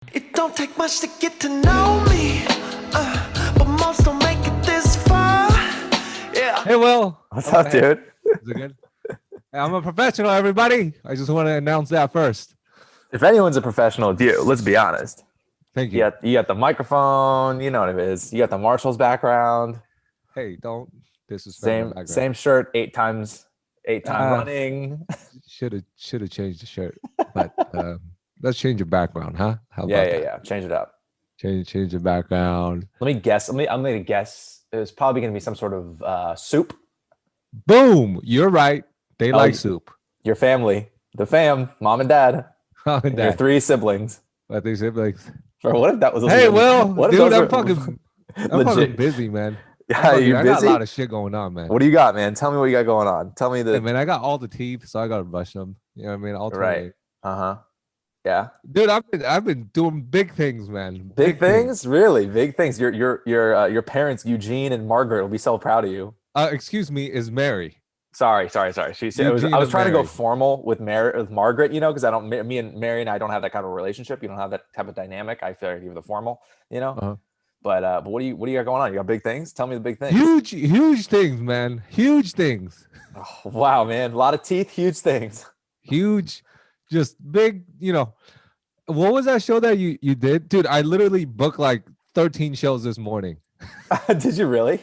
It don't take much to get to know me, but most don't make it this far. Yeah. Hey, Will. What's up, dude? Is it good? Hey, I'm a professional, everybody. I just want to announce that first. If anyone's a professional, it's you. Let's be honest. Thank you. You got the microphone. You know what it is. You got the Marshall's background. Hey, don't disrespect Same shirt 8 times running. Should have changed the shirt, but let's change the background, huh? How about Yeah. that? Yeah. Change it up. Change the background. Let me guess. I'm gonna guess. It's probably gonna be some sort of soup. Boom! You're right. They like soup. Your family, the fam, mom and dad, Mom and and your dad. 3 siblings. But they said like, For what if that was? hey, Will, what if dude, those I'm were fucking busy, man. Yeah, you I busy? got a lot of shit going on, man. What do you got, man? Tell me what you got going on. Tell me Hey, man, I got all the teeth, so I gotta brush them. You know what I mean? All 28. Right. Uh-huh. Yeah. Dude, I've been doing big things, man. Big things? Really? Big things. Your parents, Eugene and Margaret, will be so proud of you. Excuse me, is Mary. Sorry. She said I was trying to go formal with Margaret, because me and Mary and I don't have that kind of relationship. You don't have that type of dynamic. I feel like you're the formal, Uh-huh. But what do you got going on? You got big things? Tell me the big things. Huge things, man. Huge things. Oh, wow, man. A lot of teeth, huge things. Huge, just big, What was that show that you did? Dude, I literally booked like 13 shows this morning. Did you really?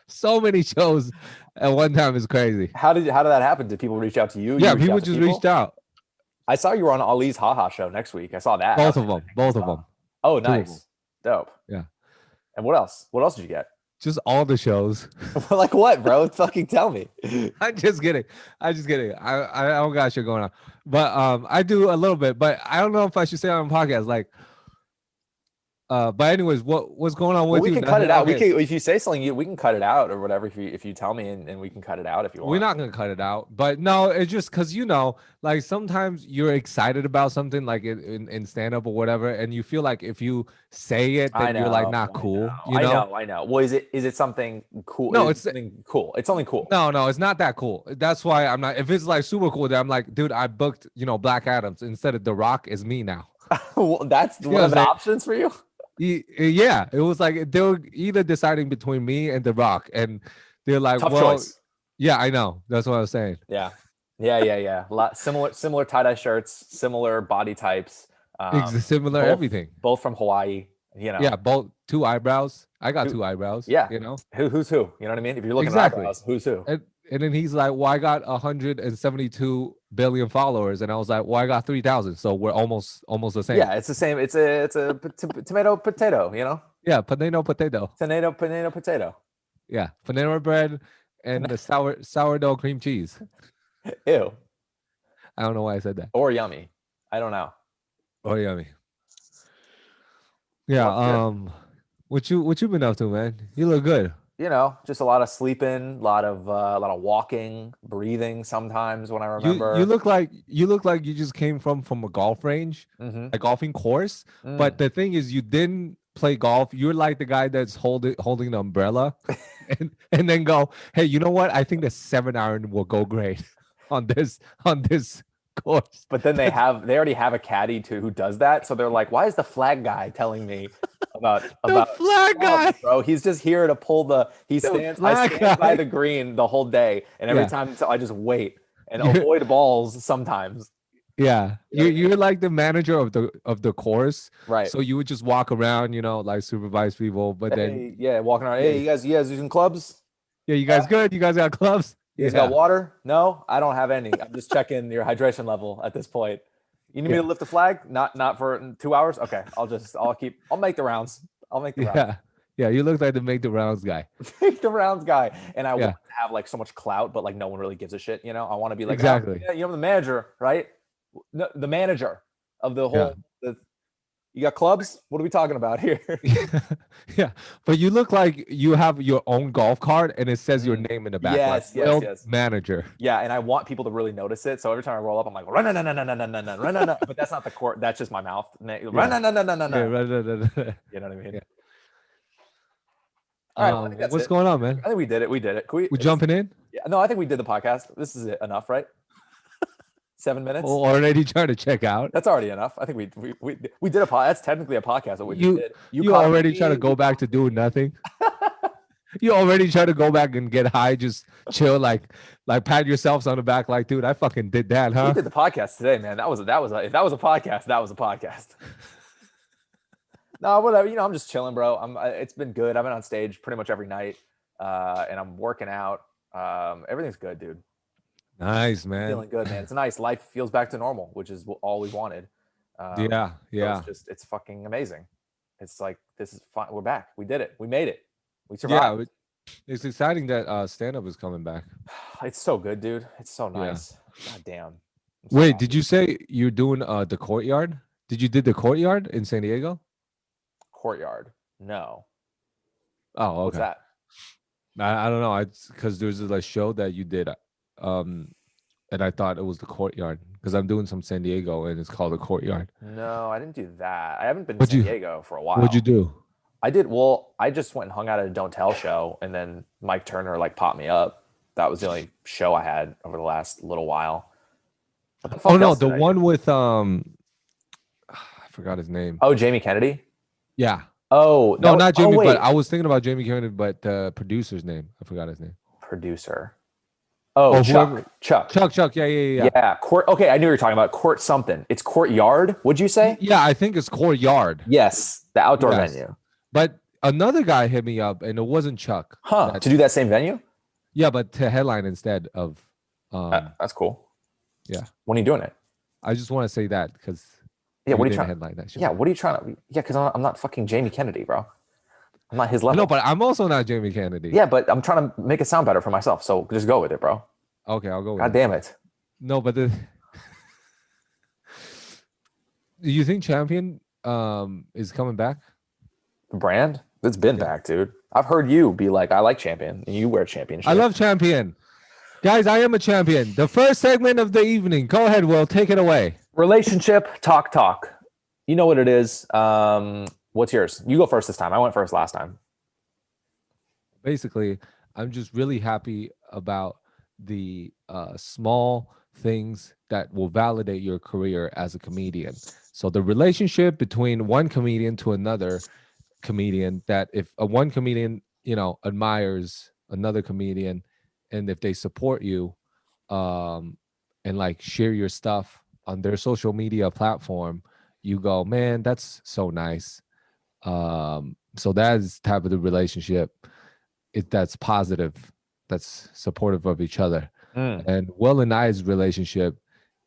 So many shows at one time is crazy. How did that happen? Did people reach out to you? Yeah, people just reached out. I saw you were on Ali's Haha show next week. I saw that. Both of them. Oh, nice. Dope. Yeah. And what else? What else did you get? Just all the shows. Like what, bro? Fucking tell me. I'm just kidding. I don't got shit going on. But I do a little bit, but I don't know if I should say it on a podcast. Like, but anyways, what's going on with you? We can cut it out. Okay. If you say something, we can cut it out or whatever. If you tell me and we can cut it out if you want. We're not gonna cut it out, but no, it's just because like sometimes you're excited about something like in stand up or whatever, and you feel like if you say it, then you're like not cool. I know. Well, is it something cool? No, it's something cool. It's only cool. No, it's not that cool. That's why I'm not. If it's like super cool, then I'm like, dude, I booked Black Adams instead of The Rock is me now. Well, that's one of the options for you. Yeah, it was like they were either deciding between me and The Rock, and they're like, tough choice. Yeah, I know. That's what I was saying. Yeah. A lot similar tie-dye shirts, similar body types, similar everything. Both from Hawaii. Yeah, both 2 eyebrows. I got 2 eyebrows. Yeah, who's who? You know what I mean? If you're looking at eyebrows, who's who? And then he's like, well, I got 172 billion followers, and I was like, well, I got 3,000, so we're almost the same. Yeah, it's the same. It's a tomato potato. Yeah, potato. Tomato potato. Yeah, Panera bread and the sourdough cream cheese. Ew. I don't know why I said that. Or yummy. I don't know. Or yummy. Yeah. What you been up to, man? You look good. Just a lot of sleeping, a lot of walking, breathing. Sometimes when I remember, you look like you just came from a golf range, a golfing course. But the thing is, you didn't play golf. You're like the guy that's holding the umbrella, and then go, hey, you know what? I think the 7-iron will go great on this course. But then they already have a caddy too who does that. So they're like, why is the flag guy telling me about flag guy, bro? He's just here to pull I stand by the green the whole day, and every time I just wait and avoid balls sometimes. Yeah, you're like the manager of the course, right? So you would just walk around, like supervise people, but then walking around. Hey, you guys using clubs? Yeah, you guys good? You guys got clubs? You guys got water? No, I don't have any. I'm just checking your hydration level at this point. You need me to lift the flag? Not for 2 hours? Okay, I'll make the rounds. Yeah, you look like the make the rounds guy. Make the rounds guy. And I want to have like so much clout, but like no one really gives a shit. I want to be like, exactly. The manager, right? No, the manager of the whole. You got clubs? What are we talking about here? Yeah, but you look like you have your own golf cart and it says your name in the back. Yes. Manager. Yeah, and I want people to really notice it. So every time I roll up, I'm like, run, no. But that's not the court. That's just my mouth. Run, no. You know what I mean? Yeah. All right, what's going on, man? I think we did it. We jumping in? Yeah, no, I think we did the podcast. This is it. Enough, right? 7 minutes. Already trying to check out. That's already enough. I think we did a pod. That's technically a podcast. What we just You did. you already trying to go back to doing nothing. You already try to go back and get high, just chill, like pat yourselves on the back, like, dude, I fucking did that, huh? We did the podcast today, man. If that was a podcast, that was a podcast. No, whatever. I'm just chilling, bro. It's been good. I've been on stage pretty much every night, and I'm working out. Everything's good, dude. Nice, man. Feeling good, man. It's nice. Life feels back to normal, which is all we wanted. Yeah. So it's fucking amazing. It's like, this is fine. We're back. We did it. We made it. We survived. Yeah, it's exciting that stand-up is coming back. It's so good, dude. It's so nice. Yeah. God damn. Wait, did you say you're doing the Courtyard? Did the Courtyard in San Diego? Courtyard? No. Oh, okay. What's that? I don't know. Because there's a show that you did, and I thought it was the Courtyard because I'm doing some San Diego and it's called the Courtyard. No, I didn't do that. I haven't been to San Diego for a while. What'd you do? I just went and hung out at a Don't Tell show, and then Mike Turner popped me up. That was the only show I had over the last little while. Oh no, the one with I forgot his name. Oh, Jamie Kennedy? Yeah. Oh, no, not Jamie, but I was thinking about Jamie Kennedy, but the producer's name. I forgot his name. Producer. Oh, Chuck. Chuck. Yeah. Yeah. Okay, I knew you were talking about Court something. It's Courtyard, would you say? Yeah, I think it's Courtyard. Yes, the outdoor venue. But another guy hit me up, and it wasn't Chuck. Huh? To do that same venue? Yeah, but to headline instead of. That's cool. Yeah. When are you doing it? I just want to say that because. Yeah. What are you trying to headline that show? Yeah. What are you trying to? Yeah, because I'm not fucking Jamie Kennedy, bro. I'm not his level. No, but I'm also not Jamie Kennedy. Yeah, but I'm trying to make it sound better for myself. So just go with it, bro. Okay, I'll go with God damn it. No, but do you think Champion is coming back? The brand? It's been back, dude. I've heard you be like, I like Champion, and you wear Champion shit. I love Champion. Guys, I am a champion. The first segment of the evening. Go ahead, Will. Take it away. Relationship talk. You know what it is. What's yours? You go first this time. I went first last time. Basically, I'm just really happy about the small things that will validate your career as a comedian. So the relationship between one comedian to another comedian, that if one comedian, admires another comedian, and if they support you and share your stuff on their social media platform, you go, man, that's so nice. So that is type of the relationship that's positive, that's supportive of each other. And Will and I's relationship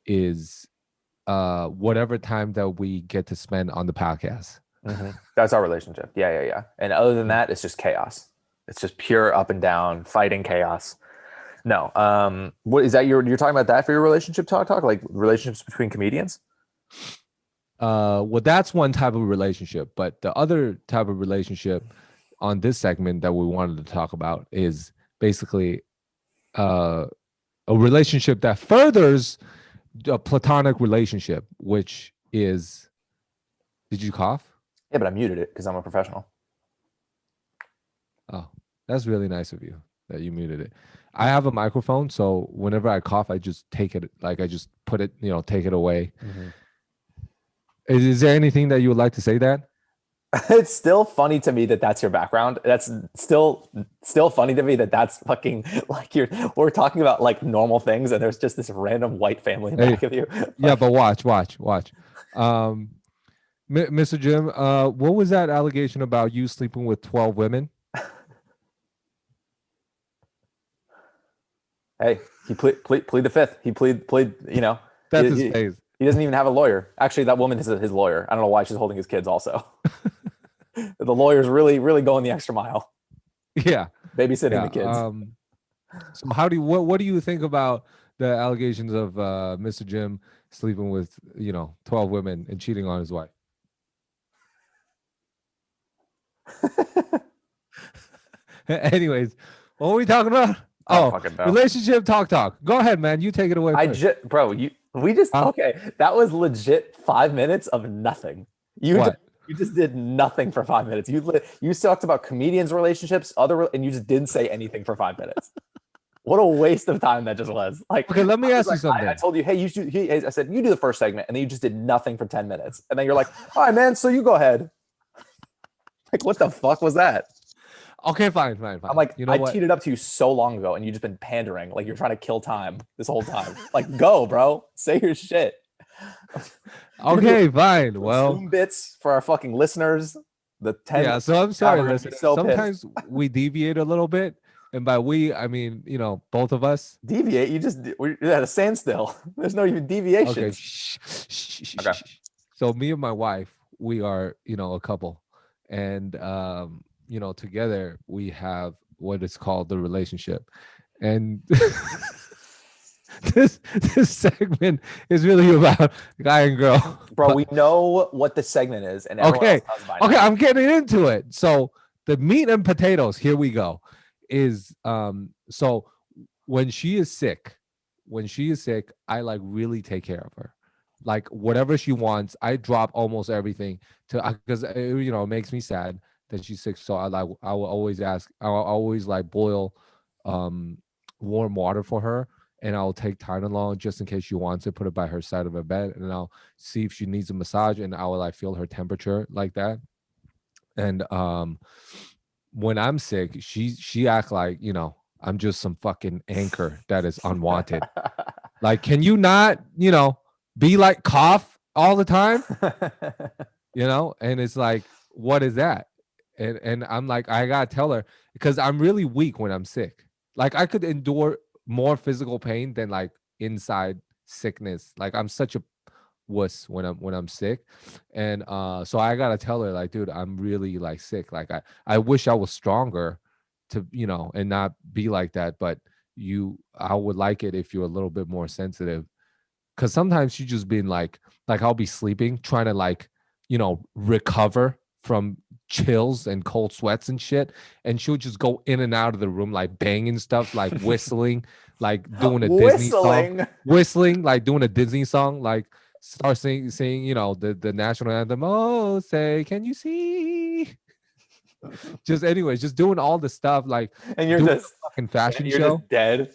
is whatever time that we get to spend on the podcast. Mm-hmm. That's our relationship. Yeah. And other than that, it's just chaos. It's just pure up and down fighting chaos. No. What is that? You're talking about that for your relationship talk? Like relationships between comedians? Well, that's one type of relationship, but the other type of relationship on this segment that we wanted to talk about is basically a relationship that furthers a platonic relationship, which is, did you cough? Yeah, but I muted it because I'm a professional. Oh, that's really nice of you that you muted it. I have a microphone, so whenever I cough, I just take it, I just put it, take it away. Mm-hmm. Is there anything that you would like to say, Dad? It's still funny to me that that's your background. That's still funny to me that that's fucking we're talking about like normal things, and there's just this random white family in back of you. Yeah, but watch. Mr. Jim, what was that allegation about you sleeping with 12 women? Hey, he plead the fifth. He plead. That's his face. He doesn't even have a lawyer. Actually, that woman is his lawyer. I don't know why she's holding his kids also. The lawyer's really, really going the extra mile. Yeah. Babysitting the kids. So what do you think about the allegations of Mr. Jim sleeping with, 12 women and cheating on his wife? Anyways, what were we talking about? Relationship talk. Go ahead, man. You take it away. Okay. That was legit 5 minutes of nothing. You just did nothing for 5 minutes. You talked about comedians' relationships, and you just didn't say anything for 5 minutes. What a waste of time that just was. Like, Okay, let me I ask was you like, something. I told you, hey, you should. I said you do the first segment, and then you just did nothing for 10 minutes, and then you're like, all right, man, so you go ahead. Like, what the fuck was that? Okay, fine. I'm like, you know I what? teed it up to you so long ago, and you just been pandering, like you're trying to kill time this whole time. Like, go, bro, say your shit. Okay, fine. Well, Zoom bits for our fucking listeners. The 10. yeah. So I'm God, sorry, we're gonna be listeners. so pissed. Sometimes we deviate a little bit, and by we, I mean both of us. Deviate. We're at a standstill. There's no even deviation. Okay. Okay. So me and my wife, we are a couple, and together we have what is called the relationship, and this segment is really about guy and girl. Bro, we know what the segment is, and everyone Okay, else does by okay, now. I'm getting into it. So the meat and potatoes, here we go, is so when she is sick, I like really take care of her. Like whatever she wants, I drop almost everything to because it makes me sad that she's sick. So I will always like boil warm water for her, and I'll take Tylenol just in case she wants it, put it by her side of her bed, and I'll see if she needs a massage, and I will like feel her temperature like that. And when I'm sick, she act like I'm just some fucking anchor that is unwanted. Like, can you not be like cough all the time? And it's like, what is that? And I'm like, I gotta tell her because I'm really weak when I'm sick. Like I could endure more physical pain than like inside sickness. Like I'm such a wuss when I'm sick. And so I gotta tell her, like, dude, I'm really like sick. Like I wish I was stronger to, and not be like that. But I would like it if you're a little bit more sensitive. Cause sometimes she just been like I'll be sleeping, trying to like, recover from chills and cold sweats and shit. And she'll just go in and out of the room, like banging stuff, like whistling, like doing a Disney song, whistling, like doing a Disney song, like start singing, the national anthem. Oh, say, can you see? Just anyways, just doing all the stuff, like, and you're doing just a fucking fashion you're show. just dead.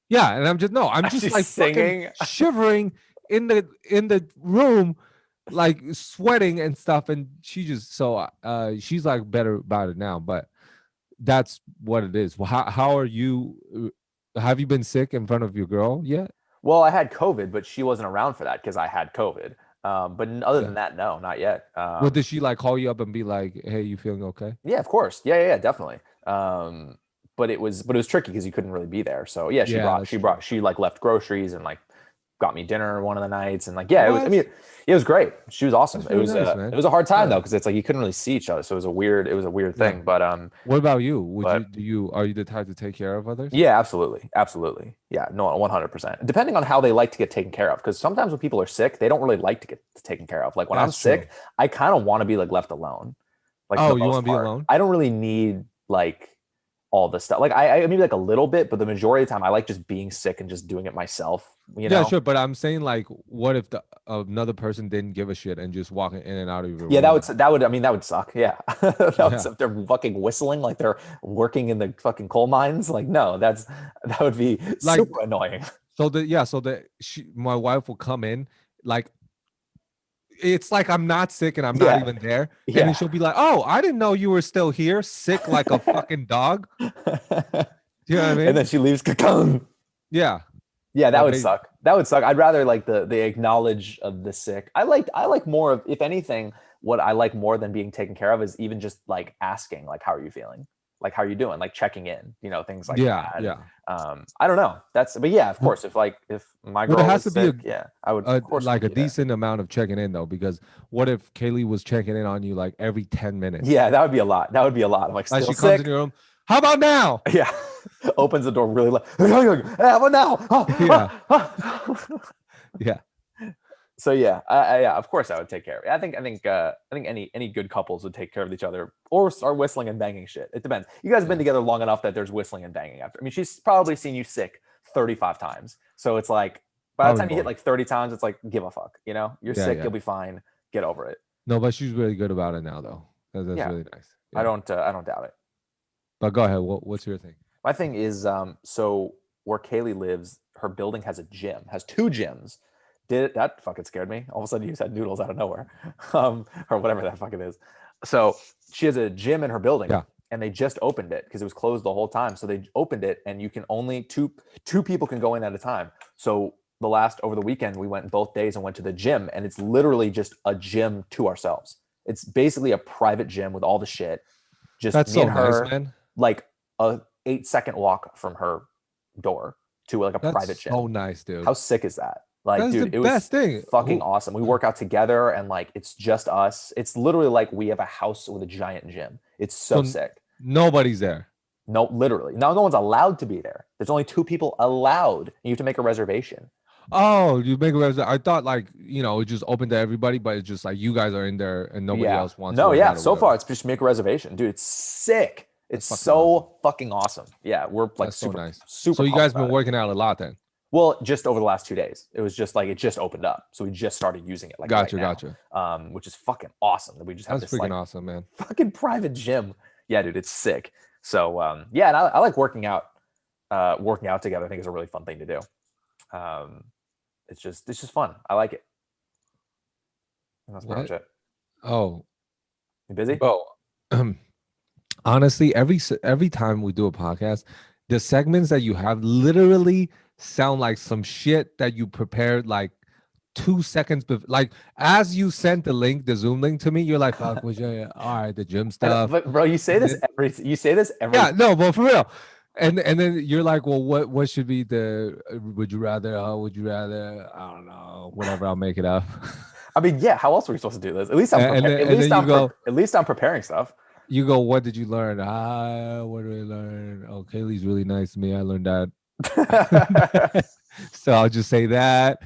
Yeah, and I'm just like singing, fucking shivering in the room, like sweating and stuff. And she just she's like better about it now, but that's what it is. Well, how are you? Have you been sick in front of your girl yet? Well, I had COVID, but she wasn't around for that because I had COVID. But other than that, no, not yet. Well, did she like call you up and be like, "Hey, you feeling okay?" Yeah, of course. Yeah, definitely. But it was tricky because you couldn't really be there. So yeah, she like left groceries and like got me dinner one of the nights, and like, yeah, it was, I mean, it was great. She was awesome. It was nice, it was a hard time though, because it's like you couldn't really see each other, so it was a weird thing. But what about you? Are you the type to take care of others? Yeah, absolutely. Yeah, no, 100%. Depending on how they like to get taken care of, because sometimes when people are sick, they don't really like to get taken care of. Like when I'm sick, I kind of want to be like left alone. Like, oh, you want to be alone? I don't really need like all the stuff. Like I maybe like a little bit, but the majority of the time I like just being sick and just doing it myself. Yeah, sure. But I'm saying, like, what if another person didn't give a shit and just walking in and out of your room? Yeah, that would suck. Yeah. If they're fucking whistling like they're working in the fucking coal mines. Like, no, that would be like, super annoying. So my wife will come in, like, it's like I'm not sick and I'm not even there. And then she'll be like, "Oh, I didn't know you were still here, sick like a fucking dog." You know what I mean? And then she leaves. Yeah. Yeah, that would suck. That would suck. I'd rather like the acknowledge of the sick. I like more of, if anything, what I like more than being taken care of is even just like asking, like, how are you feeling? Like, how are you doing? Like checking in, things like that. Yeah. I don't know. But yeah, of course, if my girl was sick, I would of course like a decent amount of checking in though, because what if Kaylee was checking in on you like every 10 minutes? Yeah, that would be a lot. I'm like, still she sick? Comes in your room. How about now? Yeah. Opens the door really loud. How about now? Yeah. So yeah, of course I would take care of it. I think any good couples would take care of each other or start whistling and banging shit. It depends. You guys have been together long enough that there's whistling and banging after. I mean, she's probably seen you sick 35 times. So it's like, by the time you hit like 30 times, it's like, give a fuck. You're sick, you'll be fine. Get over it. No, but she's really good about it now though. That's really nice. Yeah. I don't doubt it. But go ahead. What's your thing? My thing is, so where Kaylee lives, her building has a gym, has 2 gyms. That fucking scared me. All of a sudden, you said noodles out of nowhere, or whatever that fucking is. So she has a gym in her building, Yeah. and they just opened it because it was closed the whole time. So they opened it, and you can only two people can go in at a time. So over the weekend, we went both days and went to the gym, and it's literally just a gym to ourselves. It's basically a private gym with all the shit. Just That's me so and her, nice, man. like a 8-second walk from her door to like a That's private gym. so nice, dude. How sick is that? Like, That's dude, the it was best thing. fucking awesome. We work out together, and like it's just us. It's literally like we have a house with a giant gym. It's so sick. Nobody's there. No, literally. No one's allowed to be there. There's only 2 people allowed. And you have to make a reservation. Oh, you make a reservation. I thought like, it just open to everybody, but it's just like you guys are in there and nobody else wants to. No, yeah. So far, it's just make a reservation, dude. It's sick. It's so fucking awesome. Yeah, we're like super nice. Super. So you guys been working out a lot then? Well, just over the last 2 days. It was just like it just opened up, so we just started using it. Like gotcha. Which is fucking awesome. That we just have That's this freaking like awesome, man. fucking private gym. Yeah, dude, it's sick. So yeah, and I like working out. Working out together, I think, is a really fun thing to do. It's just fun. I like it. And that's pretty much it. Oh, you busy? Bro, honestly, every time we do a podcast, the segments that you have literally sound like some shit that you prepared like 2 seconds before. Like as you sent the Zoom link to me, you're like, "Fuck, all right, the gym stuff." But bro, you say this every. Yeah, no, but for real. And then you're like, well, what should be the would you rather? Would you rather? I don't know. Whatever, I'll make it up. I mean, yeah. How else are we supposed to do this? At least at least I'm preparing stuff. You go, what did you learn? What did I learn? Oh, Kaylee's really nice to me. I learned that. So I'll just say that.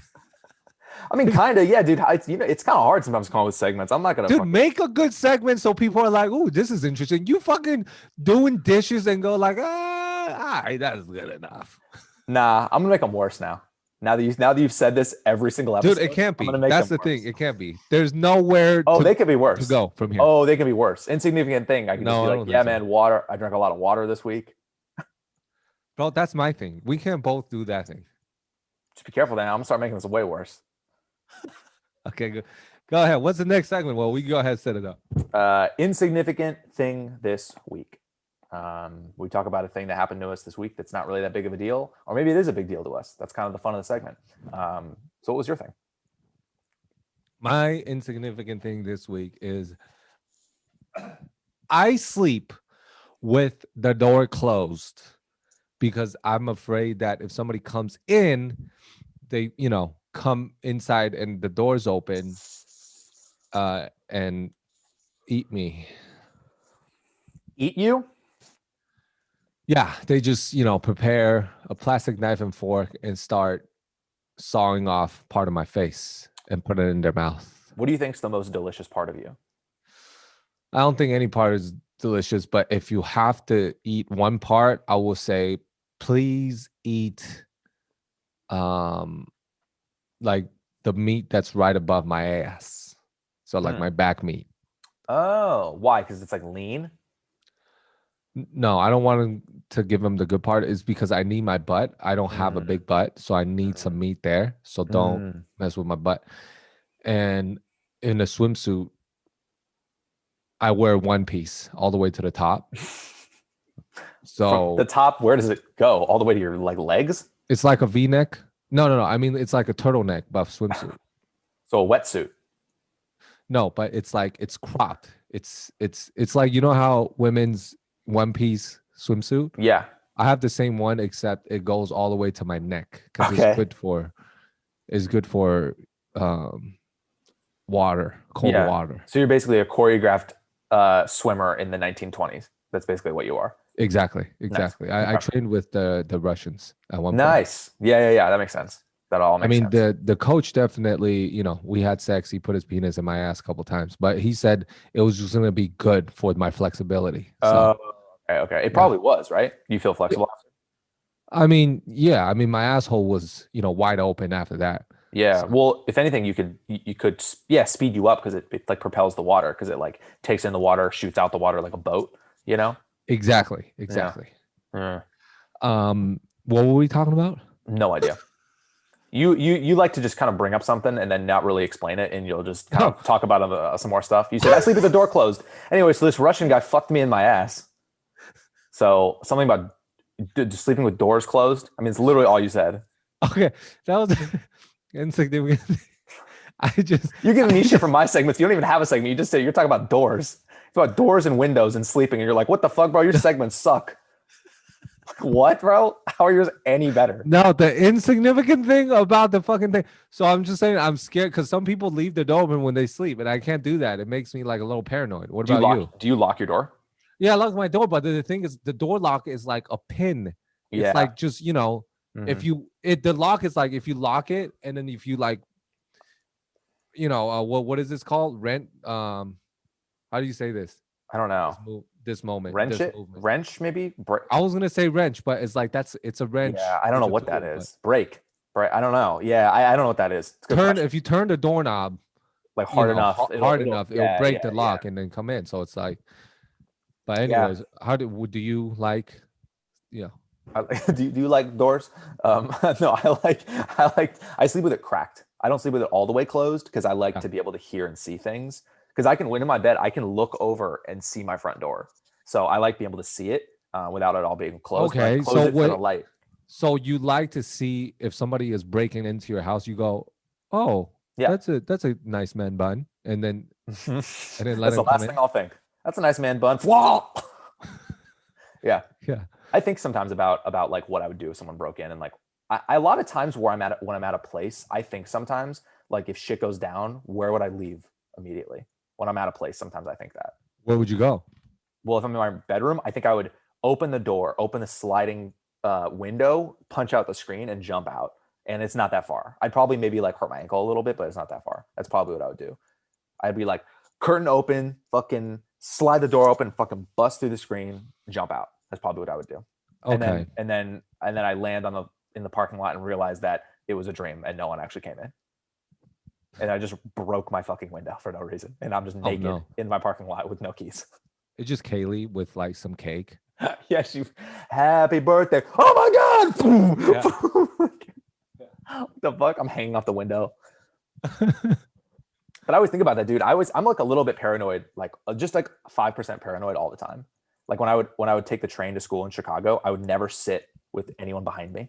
I mean, kind of, yeah, dude. It's kind of hard sometimes to come up with segments. I'm not gonna make a good segment so people are like, "Oh, this is interesting." You fucking doing dishes and go like, all right, that's good enough. Nah, I'm gonna make them worse now. Now that you've said this every single episode, dude, it can't be. That's the thing. It can't be. There's nowhere. They could be worse. To go from here. Oh, they can be worse. Insignificant thing. I can just be like, yeah, man, water. I drank a lot of water this week. Bro, that's my thing. We can't both do that thing. Just be careful, then. I'm gonna start making this way worse. Okay, good. Go ahead. What's the next segment? Well, we can go ahead and set it up. Insignificant thing this week. We talk about a thing that happened to us this week that's not really that big of a deal, or maybe it is a big deal to us. That's kind of the fun of the segment. So what was your thing? My insignificant thing this week is I sleep with the door closed because I'm afraid that if somebody comes in, they, come inside and the door's open and eat me. Eat you? Yeah, they just, prepare a plastic knife and fork and start sawing off part of my face and put it in their mouth. What do you think is the most delicious part of you? I don't think any part is delicious, but if you have to eat one part, I will say, please eat like the meat that's right above my ass. So like my back meat. Oh, why? Because it's like lean? No, I don't want to give them the good part. Is because I need my butt. I don't have a big butt, so I need some meat there. So don't mess with my butt. And in a swimsuit, I wear one piece all the way to the top. So from the top, where does it go? All the way to your legs? It's like a V-neck. No. I mean, it's like a turtleneck buff swimsuit. So a wetsuit. No, but it's like it's cropped. It's like how women's one piece swimsuit. Yeah, I have the same one except it goes all the way to my neck because it's good for water, cold water. So you're basically a choreographed swimmer in the 1920s. That's basically what you are. Exactly. Nice. I trained with the Russians at one point. Nice. Yeah. That makes sense. That all makes sense. I mean, the coach definitely, we had sex. He put his penis in my ass a couple times, but he said it was just going to be good for my flexibility. So, okay. It probably was, right? You feel flexible? I mean, yeah. I mean, my asshole was, wide open after that. Yeah. So. Well, if anything, you could speed you up because it like propels the water because it like takes in the water, shoots out the water like a boat, Exactly. Yeah. What were we talking about? No idea. You like to just kind of bring up something and then not really explain it, and you'll just kind of talk about some more stuff. You said I sleep with the door closed. Anyway, so this Russian guy fucked me in my ass. So something about sleeping with doors closed. I mean, it's literally all you said. Okay, that was insignificant. You're giving me shit from my segments. You don't even have a segment. You just say you're talking about doors. It's about doors and windows and sleeping, and you're like, what the fuck, bro? Your segments suck. What, bro? How are yours any better? No, the insignificant thing about the fucking thing. So I'm just saying I'm scared because some people leave the door open when they sleep, and I can't do that. It makes me like a little paranoid. What about you? Do you lock your door? Yeah, I lock my door, but the thing is, the door lock is like a pin. Yeah. It's like just if the lock is like if you lock it, and then if you like, what is this called? Rent. How do you say this? I don't know. This moment. Wrench it? Wrench, maybe? I was gonna say wrench, but it's like it's a wrench. Yeah, I don't know what that is. Break. I don't know. Yeah, I don't know what that is. If you turn the doorknob like hard enough, it'll break the lock and then come in. So it's like, but anyways, do you like? Yeah. Do you like doors? No, I sleep with it cracked. I don't sleep with it all the way closed because I like to be able to hear and see things. Because I can, when in my bed, I can look over and see my front door. So I like being able to see it without it all being closed. Okay, so for the light. So you like to see if somebody is breaking into your house, you go, oh, yeah, that's a nice man bun, and then let that's him the last thing I'll think. That's a nice man bun. Yeah. I think sometimes about like what I would do if someone broke in, and like I a lot of times when I'm at a place, I think sometimes like if shit goes down, where would I leave immediately? When I'm at a place, sometimes I think that. Where would you go? Well, if I'm in my bedroom, I think I would open the door, open the sliding window, punch out the screen, and jump out. And it's not that far. I'd probably maybe like hurt my ankle a little bit, but it's not that far. That's probably what I would do. I'd be like, curtain open, fucking slide the door open, fucking bust through the screen, jump out. That's probably what I would do. Okay. And then I land in the parking lot and realize that it was a dream and no one actually came in. And I just broke my fucking window for no reason. And I'm just naked in my parking lot with no keys. It's just Kaylee with like some cake. Yeah, happy birthday. Oh my God. What the fuck? I'm hanging off the window. But I always think about that, dude. I'm like a little bit paranoid, like just like 5% paranoid all the time. Like when I would take the train to school in Chicago, I would never sit with anyone behind me.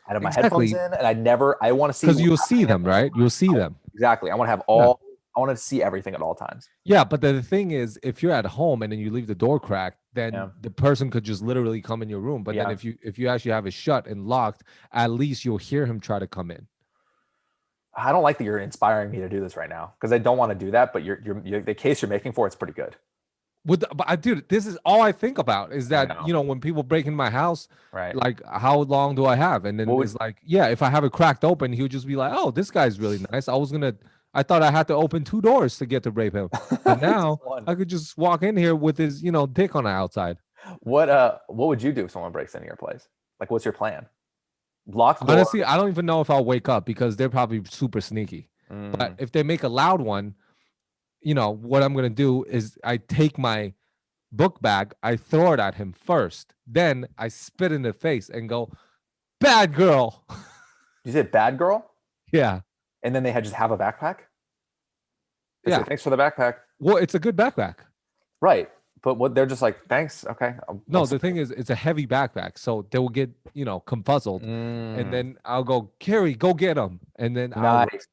I'd have my headphones in, and I want to see, because you'll see them, right? You'll see them. Exactly. I want to have I want to see everything at all times. Yeah, but the thing is, if you're at home and then you leave the door cracked, then the person could just literally come in your room. But then if you actually have it shut and locked, at least you'll hear him try to come in. I don't like that you're inspiring me to do this right now, because I don't want to do that. But you're the case you're making for it's pretty good. Dude, this is all I think about is that, when people break in my house, right? Like, how long do I have? And then it's like, if I have it cracked open, he'll just be like, oh, this guy's really nice. I thought I had to open 2 doors to get to rape him. But now I could just walk in here with his, dick on the outside. What would you do if someone breaks into your place? Like, what's your plan? Locked door? Honestly, I don't even know if I'll wake up, because they're probably super sneaky. But if they make a loud one, what I'm going to do is I take my book bag, I throw it at him first. Then I spit in the face and go, bad girl. You said bad girl? Yeah. And then they just have a backpack? Say, thanks for the backpack. Well, it's a good backpack. Right. But what they're just like, thanks. Okay. No, the thing is, it's a heavy backpack. So they will get, confuzzled. And then I'll go, Carrie, go get him. And then nice.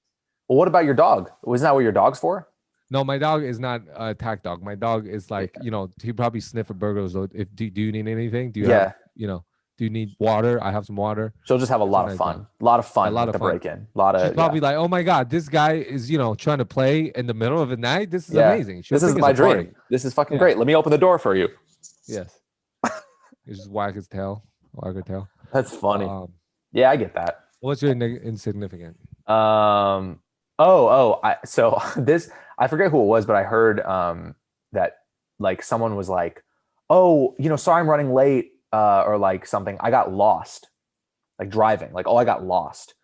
Well, what about your dog? Wasn't that what your dog's for? No, my dog is not a attack dog. My dog is like, he probably sniff a burger. So do you need anything? Do you have, do you need water? I have some water. She'll just have a lot of fun. A lot of fun. Break in. She's probably like, oh my God, this guy is, trying to play in the middle of the night. This is amazing. This is my dream. Party. This is fucking great. Let me open the door for you. Yes. You just wag his tail. Wag her tail. That's funny. Yeah, I get that. What's your insignificant? I forget who it was, but I heard that like someone was like, oh, sorry, I'm running late, or like something. I got lost, like driving, like, oh, I got lost.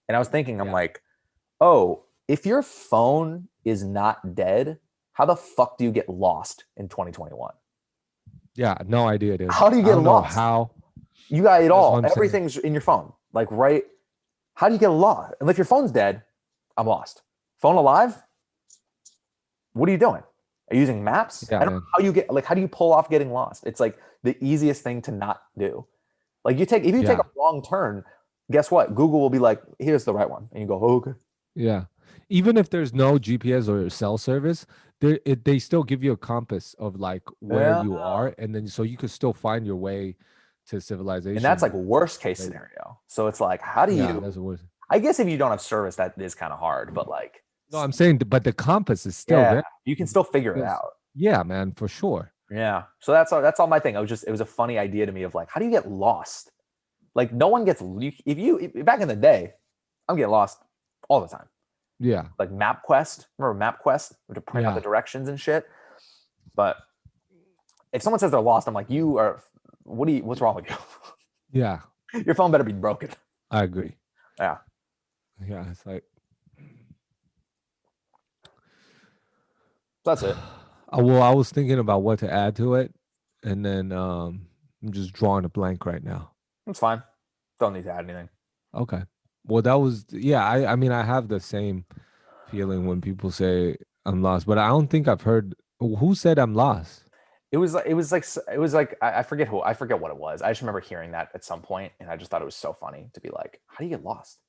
And I was thinking, I'm like, oh, if your phone is not dead, how the fuck do you get lost in 2021? Yeah, no idea, dude. How do you get lost? How? You got it That's what all. I'm saying. Everything's in your phone. Like, right? How do you get lost? And if your phone's dead, I'm lost. Phone alive? What are you doing? Are you using maps? Yeah, I don't know how you get, like, how do you pull off getting lost? It's like the easiest thing to not do. Like, if you take a wrong turn, guess what? Google will be like, here's the right one. And you go, oh, okay. Yeah. Even if there's no GPS or cell service, they still give you a compass of like where you are, and then so you could still find your way to civilization. And that's like worst case scenario. So it's like, how do you? That's the worst. I guess if you don't have service, that is kind of hard. But like, No, I'm saying, but the compass is still there. You can still figure it out. Yeah, man, for sure. Yeah. So that's all my thing. It was a funny idea to me of like, how do you get lost? Like, no one gets back in the day, I'm getting lost all the time. Yeah. Like MapQuest. Remember MapQuest? We had to print out the directions and shit. But if someone says they're lost, I'm like, what's wrong with you? Yeah. Your phone better be broken. I agree. Yeah. Yeah. It's like, that's it. Well, I was thinking about what to add to it, and then I'm just drawing a blank right now. It's fine. Don't need to add anything. Okay. Well, that was I mean, I have the same feeling when people say I'm lost, but I don't think I've heard who said I'm lost. It was like I forget what it was. I just remember hearing that at some point, and I just thought it was so funny to be like, how do you get lost?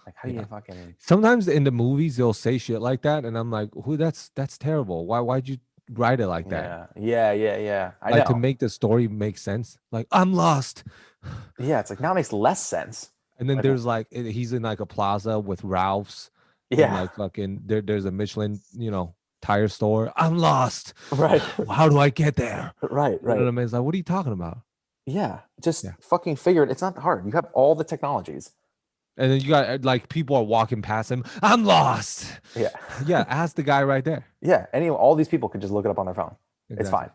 Like, how do you fucking? Sometimes in the movies they'll say shit like that, and I'm like, that's terrible. Why'd you write it like that? Yeah. I like know. to make the story make sense. Like, I'm lost. Yeah, it's like now it makes less sense. And then there's like he's in like a plaza with Ralph's. Yeah. And like fucking there's a Michelin, tire store. I'm lost. Right. How do I get there? Right. You know what I mean? It's like, what are you talking about? Yeah. Just fucking figure it. It's not hard. You have all the technologies. And then you got like people are walking past him. I'm lost. Yeah. Yeah. Ask the guy right there. Yeah. All these people could just look it up on their phone. Exactly. It's fine.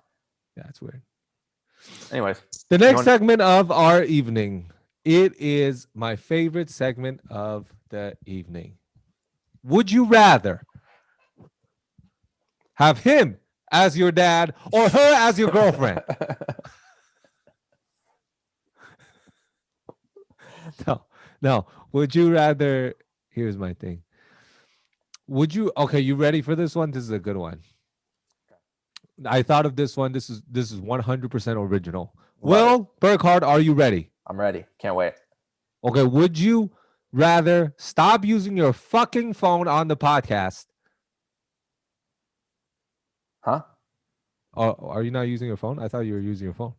Yeah, it's weird. Anyways. The next segment of our evening. It is my favorite segment of the evening. Would you rather have him as your dad or her as your girlfriend? No. Would you rather? Here's my thing. Would you? Okay, you ready for this one? This is a good one. I thought of this one. This is 100% original. Will Burkart, are you ready? I'm ready. Can't wait. Okay, would you rather stop using your fucking phone on the podcast? Huh? Are you not using your phone? I thought you were using your phone.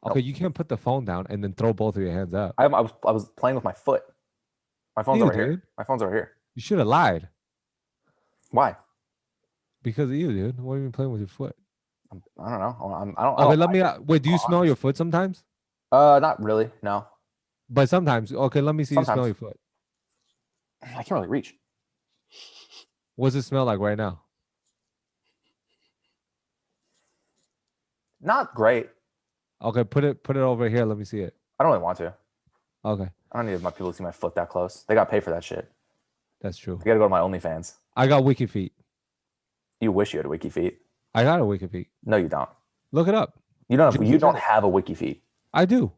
Okay, you can't put the phone down and then throw both of your hands up. I was playing with my foot. My phone's over here. My phone's over here. You should have lied. Why? Because of you, dude. What are you playing with your foot? I don't know. Okay, let me. Wait, do you smell your foot sometimes? Not really. No. But sometimes. Okay, let me see you smell your foot. I can't really reach. What does it smell like right now? Not great. Okay, put it over here. Let me see it. I don't really want to. Okay. I don't need my people to see my foot that close. They got to pay for that shit. That's true. I got to go to my OnlyFans. I got wiki feet. You wish you had a wiki feet. I got a wiki feet. No, you don't. Look it up. You don't have a wiki feet. I do.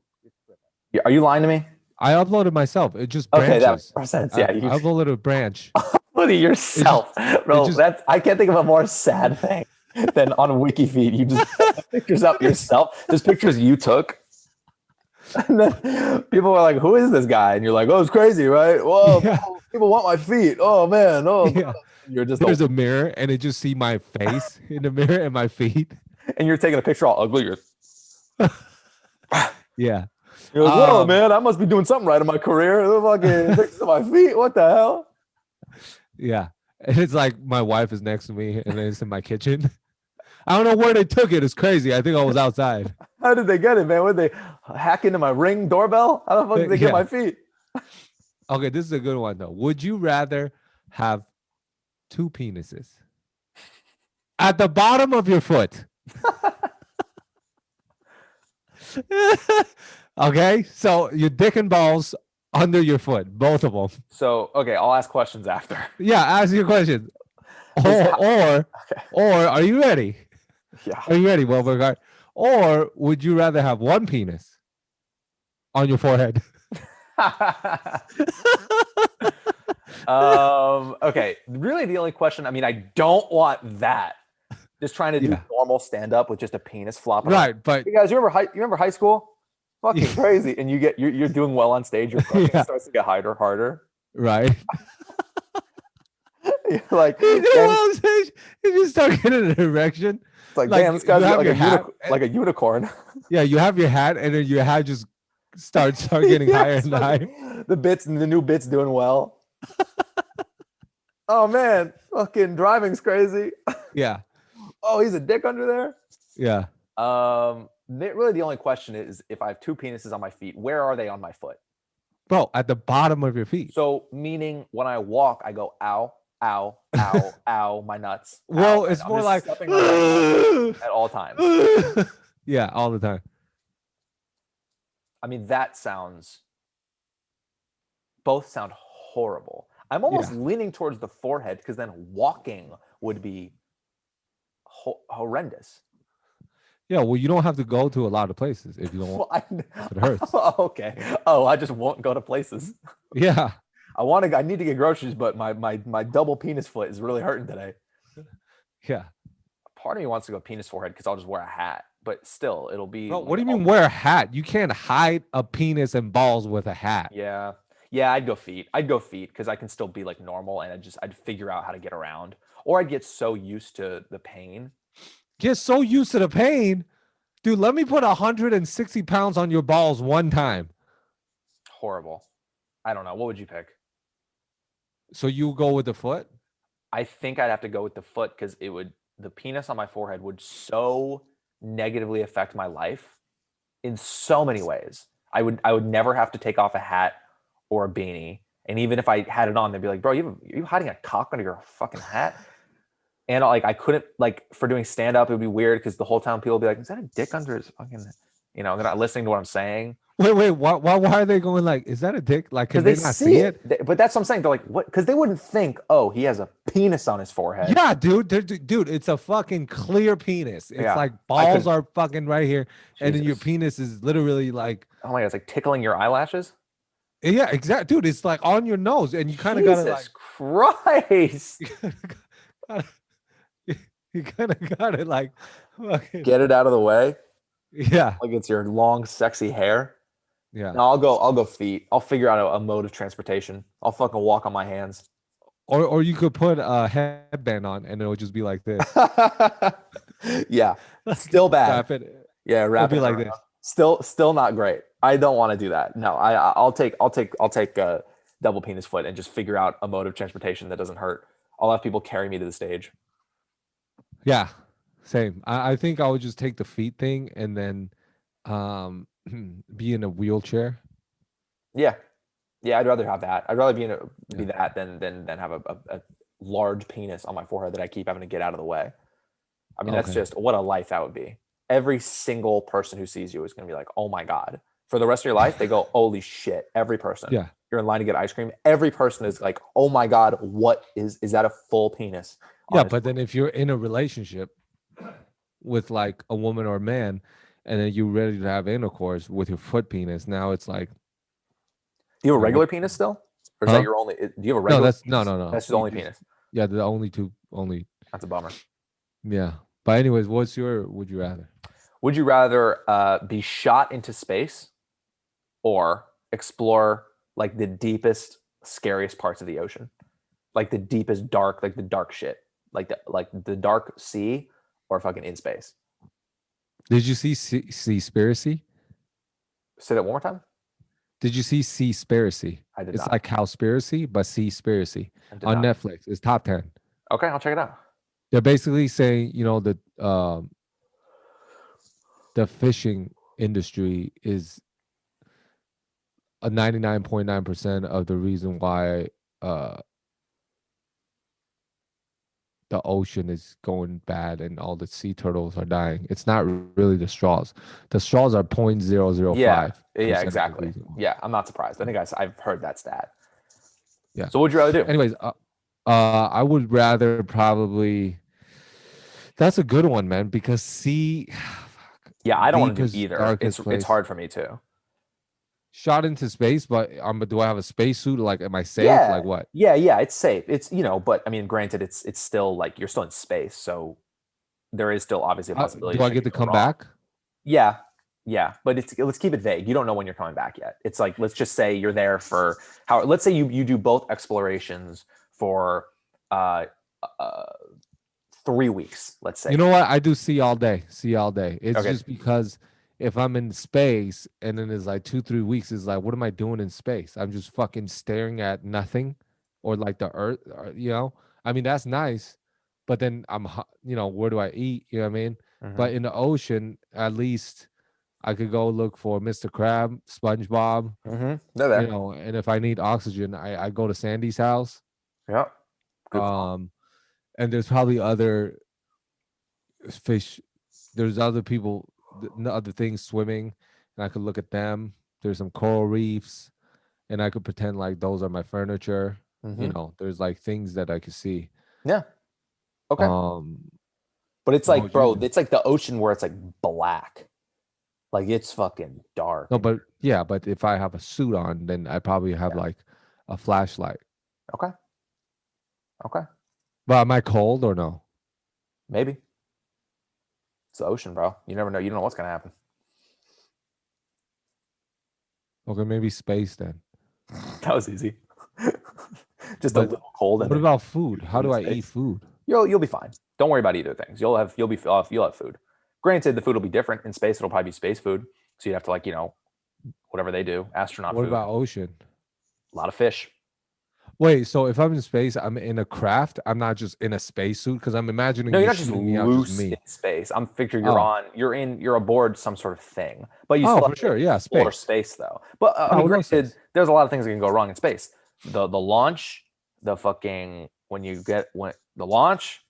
Are you lying to me? I uploaded myself. It just branches. Okay, that makes sense. Yeah, I uploaded a branch. Uploaded yourself, bro. I can't think of a more sad thing than on WikiFeed. You just put pictures up yourself. There's pictures you took. And then people were like, who is this guy? And you're like, oh, it's crazy, right? Whoa, people want my feet. Oh, man. Oh, yeah. You're just there's a mirror and it just see my face in the mirror and my feet. And you're taking a picture all ugly. Yeah. You're like, whoa, man, I must be doing something right in my career. Fucking pictures of my feet. What the hell? Yeah. And it's like my wife is next to me and it's in my kitchen. I don't know where they took it. It's crazy. I think I was outside. How did they get it, man? Would they hack into my Ring doorbell? How the fuck did they get my feet? Okay, this is a good one, though. Would you rather have 2 penises at the bottom of your foot? Okay, so your dick and balls under your foot, both of them. So, okay, I'll ask questions after. Yeah, ask your questions. Or are you ready? Yeah. Are you ready, Burkart? Or would you rather have one penis on your forehead? Okay. Really, the only question. I mean, I don't want that. Just trying to do Yeah. normal stand up with just a penis flopping around. Right, but Hey guys, you remember high school? Fucking crazy. And you're doing well on stage. Your fucking Yeah. starts to get harder. right. You're like, You know damn, what I'm saying? You just start getting an erection. it's like, like, damn, this you guy's have like your hat, like a unicorn. Yeah, you have your hat, and then your hat just start getting Yeah, higher it's and higher. fucking- the new bits doing well. Oh man, fucking driving's crazy. Yeah, Oh, he's a dick under there. yeah. Really, the only question is if I have two penises on my feet, where are they on my foot? Bro, at the bottom of your feet. So, meaning when I walk, I go ow, ow, ow, ow, my nuts. Well, ow. it's I'm more just like stepping on my nuts at all times. yeah, all the time. I mean, both sound horrible. I'm almost leaning towards the forehead because then walking would be horrendous. Yeah, well, you don't have to go to a lot of places if you don't want. Well, If it hurts. Okay. Oh, I just won't go to places. Yeah, I need to get groceries, but my double penis foot is really hurting today. yeah. Part of me wants to go penis forehead because I'll just wear a hat, but still, it'll be. Bro, like what do you mean wear a hat? You can't hide a penis and balls with a hat. Yeah, yeah. I'd go feet. Because I can still be like normal, and I'd figure out how to get around, or I'd get so used to the pain. Get so used to the pain, dude. Let me put 160 pounds on your balls one time. Horrible. I don't know. What would you pick? So you go with the foot? I think I'd have to go with the foot because the penis on my forehead would so negatively affect my life in so many ways. I would never have to take off a hat or a beanie. And even if I had it on, they'd be like, bro, you hiding a cock under your fucking hat? And like, I couldn't, like, for doing stand up, it would be weird because the whole time people would be like, is that a dick under his fucking, they're not listening to what I'm saying. Wait, why are they going like, is that a dick? Like, can Because they not see it? But that's what I'm saying. They're like, what? Because they wouldn't think, oh, he has a penis on his forehead. Yeah, dude, dude, it's a fucking clear penis. It's Yeah, like balls are fucking right here, and then your Jesus. penis is literally like, Oh my God, it's like tickling your eyelashes. yeah, exactly, dude. It's like on your nose, and you kind of gotta Jesus Christ. you kind of gotta like, fucking, Get it out of the way. yeah, Like it's your long, sexy hair. yeah. No, I'll go feet. I'll figure out a mode of transportation. I'll fucking walk on my hands. Or you could put a headband on, and it'll just be like this. Yeah. Still bad. Wrap it. Yeah, wrap be it like around. this. Still not great. I don't want to do that. No, I'll take double penis foot and just figure out a mode of transportation that doesn't hurt. I'll have people carry me to the stage. Yeah, same. I think I would just take the feet thing and then be in a wheelchair. Yeah. Yeah, I'd rather have that. I'd rather be that than have a large penis on my forehead that I keep having to get out of the way. I mean, that's Okay. just what a life that would be. Every single person who sees you is going to be like, oh my God. For the rest of your life, they go, holy shit. Every person. Yeah. You're in line to get ice cream. Every person is like, oh my God, what is that a full penis? Yeah, but then if you're in a relationship with like a woman or a man, and then you're ready to have intercourse with your foot penis, now it's like, Do you have a regular penis still? Or is Huh? that your only? Do you have a no, regular? that's no. That's the only You just- penis. Yeah, the only That's a bummer. Yeah. But anyways, what's your would you rather? Would you rather be shot into space or explore like the deepest, scariest parts of the ocean? Like the deepest dark, like the dark shit. Like the dark sea or fucking in space. Did you see Seaspiracy? Say that one more time. Did you see Seaspiracy? I did It's not. like Cowspiracy, but Seaspiracy I did on not. Netflix. It's top 10. Okay, I'll check it out. They're basically saying, the fishing industry is a 99.9% of the reason why the ocean is going bad and all the sea turtles are dying. It's not really the straws. The straws are 0.005. Yeah, exactly. Yeah, I'm not surprised. I think I've heard that stat. Yeah. So what would you rather do? Anyways, I would rather probably. That's a good one, man. Because Yeah, I don't want to do deepest, either. darkest It's place. hard for me too. Shot into space, but do I have a spacesuit? Like, am I safe? Yeah, Like what? yeah. It's safe. It's but I mean, granted, it's still like you're still in space, so there is still obviously a possibility Do I shit get to could go come wrong. back? Yeah, yeah, but let's keep it vague. You don't know when you're coming back yet. It's like let's just say you're there for how. Let's say you do both explorations for uh, uh 3 weeks. Let's say. You know what? I do see all day. See all day. It's Okay. just because if I'm in space and then it's like 2, 3 weeks, it's like, what am I doing in space? I'm just fucking staring at nothing or like the earth, you know? I mean, that's nice, but then where do I eat? You know what I mean? Mm-hmm. But in the ocean, at least I could go look for Mr. Crab, SpongeBob, Mm-hmm. They're there. and if I need oxygen, I go to Sandy's house. Yeah. Good call. And there's probably other fish. There's other people, other things swimming, and I could look at them. There's some coral reefs, and I could pretend like those are my furniture. Mm-hmm. There's like things that I could see. Yeah. Okay. But it's What like, would you bro, do? it's like the ocean where it's like black. Like it's fucking dark. No, but yeah, but if I have a suit on, then I probably have like a flashlight. Okay. Okay. But am I cold or no? Maybe. It's the ocean, bro. You never know. You don't know what's gonna happen. Okay, maybe space then. That was easy. Just a But little cold. what about food? How do I eat space. food? You'll be fine. Don't worry about either things. You'll have food. Granted, the food will be different in space. It'll probably be space food. So you have to like whatever they do, astronaut What food. about ocean? A lot of fish. Wait, so if I'm in space, I'm in a craft. I'm not just in a spacesuit because I'm imagining No, you you're not just shooting me out, just loose me. in space. I'm figuring Oh. you're aboard some sort of thing, but you Oh, still for have to sure, yeah, explore space. space though. But I Oh, mean, no granted, space. there's a lot of things that can go wrong in space. The launch, the fucking when the launch,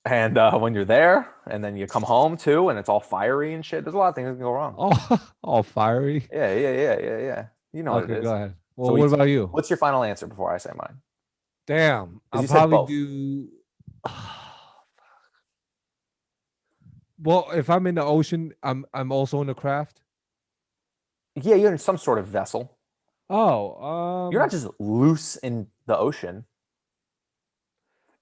and when you're there, and then you come home too, and it's all fiery and shit. There's a lot of things that can go wrong. Oh, all fiery. Yeah. You know what it Okay, is. go ahead. Well, So what about you? What's your final answer before I say mine? Damn, I'll you said probably both. do. Well, if I'm in the ocean, I'm also in a craft. Yeah, you're in some sort of vessel. Oh, You're not just loose in the ocean.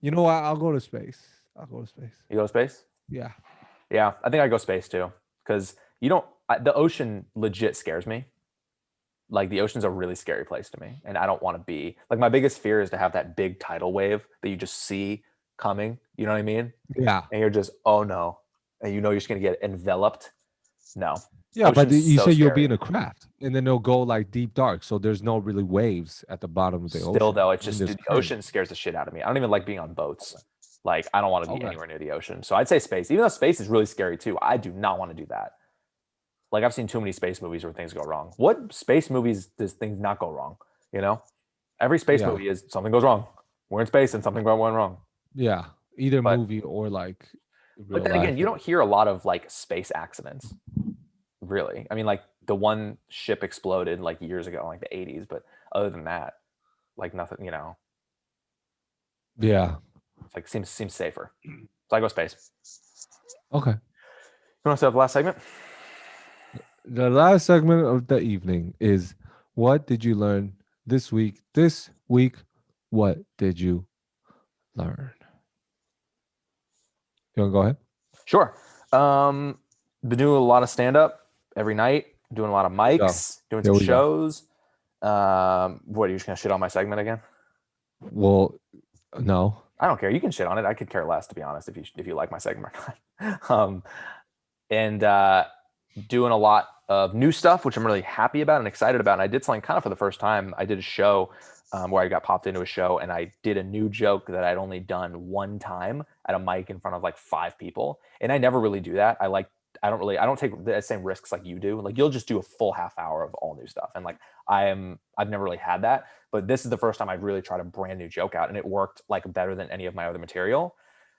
you know what? I'll go to space. I'll go to space. You go to space? Yeah. Yeah, I think I go space too, because the ocean legit scares me. Like the ocean's a really scary place to me, and I don't want to be like my biggest fear is to have that big tidal wave that you just see coming. You know what I mean? Yeah. And you're just oh no, and you're just gonna get enveloped. No. Yeah, but Ocean's you so say you'll be scary. in a craft, and then they'll go like deep dark, so there's no really waves at the bottom of the ocean. Still though, it's I mean, just there's dude, the current. ocean scares the shit out of me. I don't even like being on boats. Like I don't want to be Okay. anywhere near the ocean. So I'd say space, even though space is really scary too. I do not want to do that. Like I've seen too many space movies where things go wrong. What space movies does things not go wrong? Every space Yeah. movie is something goes wrong. We're in space and something went wrong. Yeah, either But- movie or like real But then life. again, you don't hear a lot of like space accidents. Really. I mean, like the one ship exploded like years ago, like the 80s. But other than that, like nothing, Yeah. it's like seems safer. So I go space. Okay. You want to set up the last segment? The last segment of the evening is what did you learn this week? This week, what did you learn? You want to go ahead? Sure. Been doing a lot of stand up every night, doing a lot of mics, doing Here some we go. shows. What are you just gonna shit on my segment again? Well, no. I don't care. You can shit on it. I could care less, to be honest, if you like my segment or not. And doing a lot of new stuff, which I'm really happy about and excited about. And I did something kind of for the first time. I did a show where I got popped into a show, and I did a new joke that I'd only done one time at a mic in front of like 5 people. And I never really do that. I don't take the same risks like you do. Like you'll just do a full half hour of all new stuff. And like I've never really had that, but this is the first time I've really tried a brand new joke out, and it worked like better than any of my other material.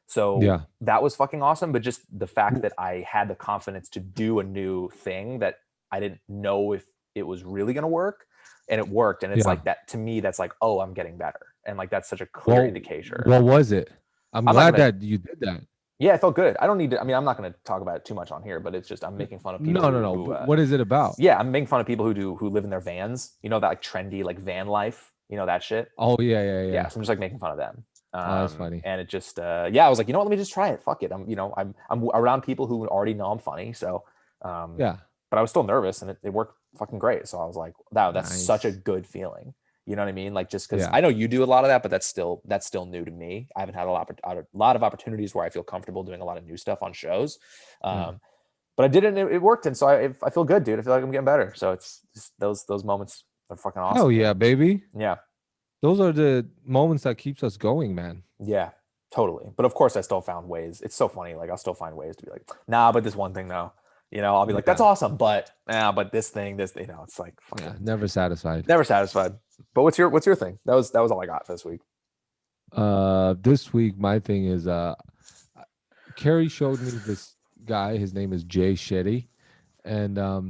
So Yeah. that was fucking awesome. But just the fact that I had the confidence to do a new thing that I didn't know if it was really going to work, and it worked. And it's Yeah. like that to me, that's like, oh, I'm getting better. And like, that's such a clear indication. What was it? I'm not glad gonna- that you did that. Yeah, it felt good. I don't need to. I mean, I'm not going to talk about it too much on here, but it's just I'm making fun of people. No. Who, What is it about? yeah, I'm making fun of people who live in their vans. You know that like trendy like van life. You know that shit. Oh yeah. Yeah, so I'm just like making fun of them. Oh, that's funny. And it just yeah, I was like, you know what? Let me just try it. Fuck it. I'm around people who already know I'm funny. So Yeah. but I was still nervous, and it worked fucking great. So I was like, wow, that's such a Nice. good feeling. You know what I mean? Like just because Yeah. I know you do a lot of that, but that's still new to me. I haven't had a lot of opportunities where I feel comfortable doing a lot of new stuff on shows. Yeah. But I did it, and it worked, and so I feel good, dude. I feel like I'm getting better. So it's just those moments are fucking awesome. Hell yeah, baby. Yeah. Those are the moments that keeps us going, man. Yeah, totally. But of course, I still found ways. It's so funny. Like I'll still find ways to be like, nah, but this one thing though. You know, I'll be like, that's awesome, but this thing, you know, it's like fucking never satisfied. never satisfied. But what's your thing? That was all I got for this week. This week my thing is Carrie showed me this guy. His name is Jay Shetty, and I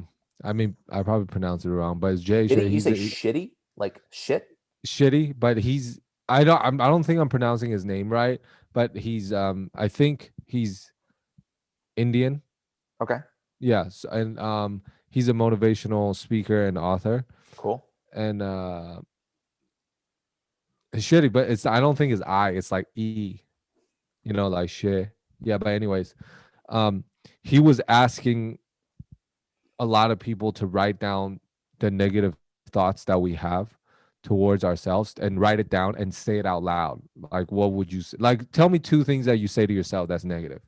mean I probably pronounced it wrong, but it's Jay Shetty. You say shitty, like shit. Shitty, but I don't think I'm pronouncing his name right, but he's I think he's Indian. Okay. Yes, and he's a motivational speaker and author. Cool. And it's shitty, but I don't think it's I, it's like E, you know, like shit. Yeah, but anyways, he was asking a lot of people to write down the negative thoughts that we have towards ourselves and write it down and say it out loud. Like, what would you say? Like, tell me 2 things that you say to yourself that's negative.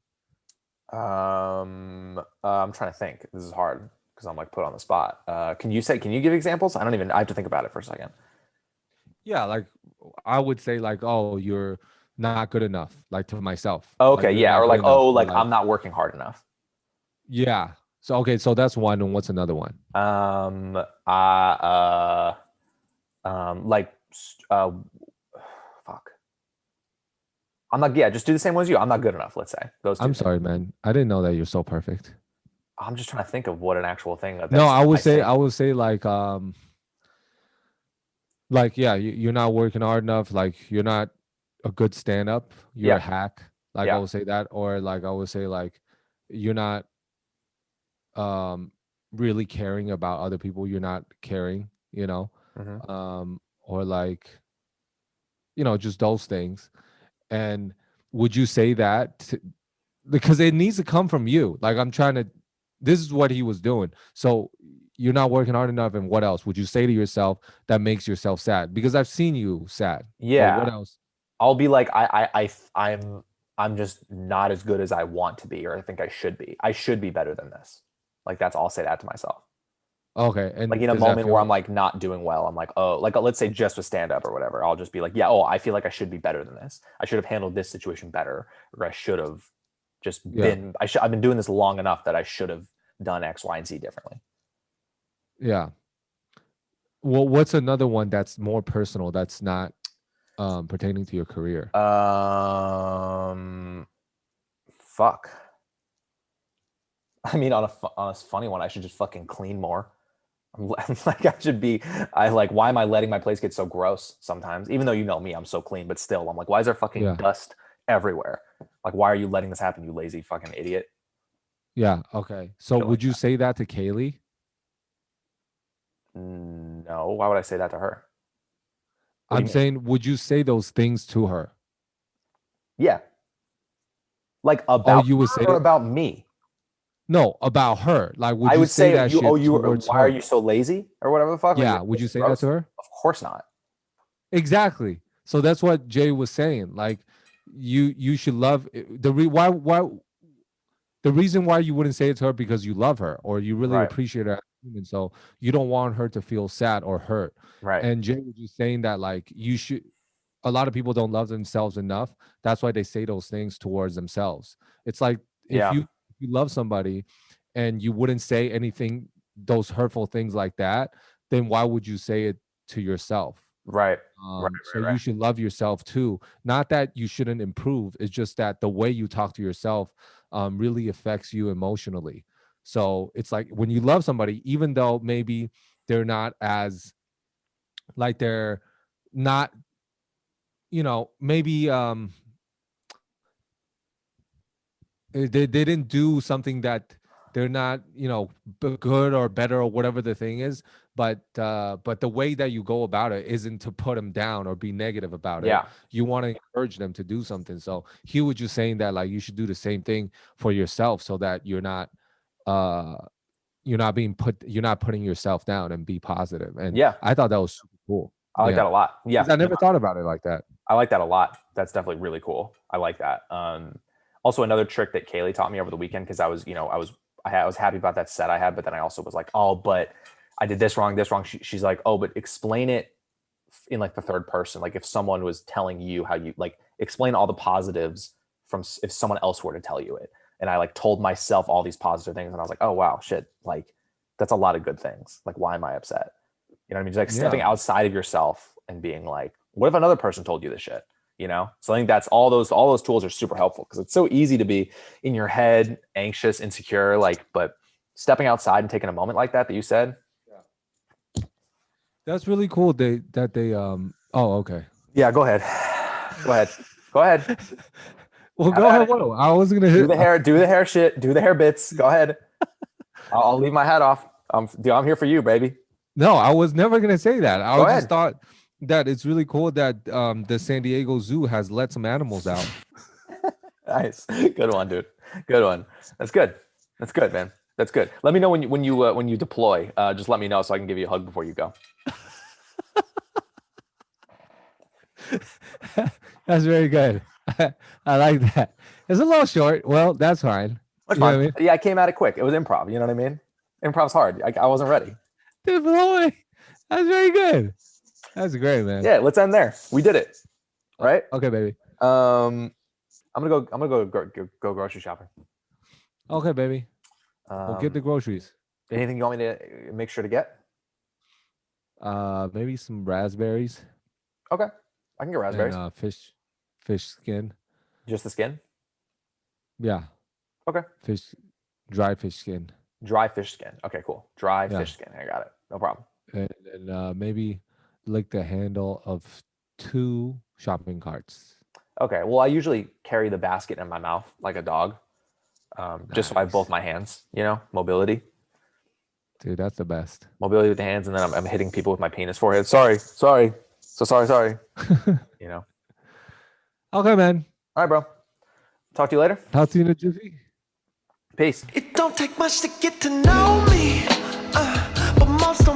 I'm trying to think. This is hard because I'm like put on the spot. Can you give examples? I have to think about it for a second. Yeah, like I would say like, oh, you're not good enough, like to myself. Okay, like, yeah, or like, enough, oh, or like I'm not working hard enough. Yeah. So okay, so that's one, and what's another one? Like fuck. I'm not. Yeah, just do the same ones you. I'm not good enough. Let's say those. I'm sorry, man. I didn't know that you're so perfect. I'm just trying to think of what an actual thing. No, I would say like yeah, you're not working hard enough. Like you're not a good stand-up. You're a hack. Like I would say that, or like I would say like you're not really caring about other people. You're not caring, you know, or like, you know, just those things. And would you say that because it needs to come from you? Like this is what he was doing. So you're not working hard enough, and what else would you say to yourself that makes yourself sad? Because I've seen you sad. Yeah. But what else? I'll be like, I'm just not as good as I want to be, or I think I should be. I should be better than this. Like I'll say that to myself. Okay. And like in a moment where I'm like not doing well, I'm like, oh, like let's say just with stand up or whatever, I'll just be like, yeah, oh, I feel like I should be better than this. I should have handled this situation better, or I should have just been. I've been doing this long enough that I should have done X, Y, and Z differently. Yeah. Well, what's another one that's more personal that's not pertaining to your career? Fuck. I mean, on a funny one, I should just fucking clean more. I'm like, why am I letting my place get so gross sometimes? Even though you know me, I'm so clean, but still, I'm like, why is there fucking dust everywhere? Like, why are you letting this happen, you lazy fucking idiot? Yeah. Okay. So would you say that to Kaylee? No. Why would I say that to her? I'm saying, would you say those things to her? Yeah. Like about you would say or about me? No, about her. Like, would I you would say that shit towards why her? are you so lazy or whatever the fuck? Yeah. Like, would you say that to her? Of course not. Exactly. So that's what Jay was saying. Like, you should love the reason why you wouldn't say it to her because you love her or you really appreciate her as a human. So you don't want her to feel sad or hurt. Right. And Jay was just saying that like a lot of people don't love themselves enough. That's why they say those things towards themselves. It's like if you love somebody and you wouldn't say anything, those hurtful things like that, then why would you say it to yourself? Right. You should love yourself too. Not that you shouldn't improve. It's just that the way you talk to yourself really affects you emotionally. So it's like when you love somebody, even though maybe they're not as like they're not, you know, maybe they didn't do something that they're not, good or better or whatever the thing is. But the way that you go about it isn't to put them down or be negative about it. Yeah. You want to encourage them to do something. So he was just saying that like you should do the same thing for yourself so that you're not putting yourself down and be positive. And Yeah. I thought that was super cool. I like that a lot. Yeah. 'Cause I never thought about it like that. I like that a lot. That's definitely really cool. I like that. Also another trick that Kaylee taught me over the weekend, because I was happy about that set I had, but then I also was like, oh, but I did this wrong. She's like, oh, but explain it in like the third person. Like if someone was telling you how you like, explain all the positives from if someone else were to tell you it. And I like told myself all these positive things, and I was like, oh wow, shit, like that's a lot of good things. Like why am I upset? You know what I mean? Just like stepping outside of yourself and being like, what if another person told you this shit? So I think that's all those tools are super helpful, because it's so easy to be in your head, anxious, insecure, like, but stepping outside and taking a moment like that you said. That's really cool. Oh, okay. Yeah, go ahead. Go ahead. Well, go ahead. Whoa. I was gonna do the hair shit, do the hair bits. Go ahead. I'll leave my hat off. I'm here for you, baby. No, I was never gonna say that. Go ahead. just thought that it's really cool that the San Diego Zoo has let some animals out. Nice. Good one, dude. Good one. That's good. That's good, man. That's good. Let me know when you deploy. Just let me know so I can give you a hug before you go. That's very good. I like that. It's a little short. Well, that's fine. That's fine. What I mean? Yeah, I came at it quick. It was improv. You know what I mean? Improv's hard. I wasn't ready. Dude, that's very good. That's great, man. Yeah, let's end there. We did it. Right? Okay, baby. I'm gonna go grocery shopping. Okay, baby. We'll get the groceries. Anything you want me to make sure to get? Maybe some raspberries. Okay, I can get raspberries. And, fish skin. Just the skin? Yeah. Okay. Dry fish skin. Dry fish skin. Okay, cool. Dry fish skin. I got it. No problem. And maybe lick the handle of 2 shopping carts. Okay. Well, I usually carry the basket in my mouth like a dog, just so I have both my hands. Mobility. Dude, that's the best. Mobility with the hands, and then I'm hitting people with my penis forehead. Sorry. Okay, man. All right, bro. Talk to you later. Talk to you in a jiffy. Peace. It don't take much to get to know me, but most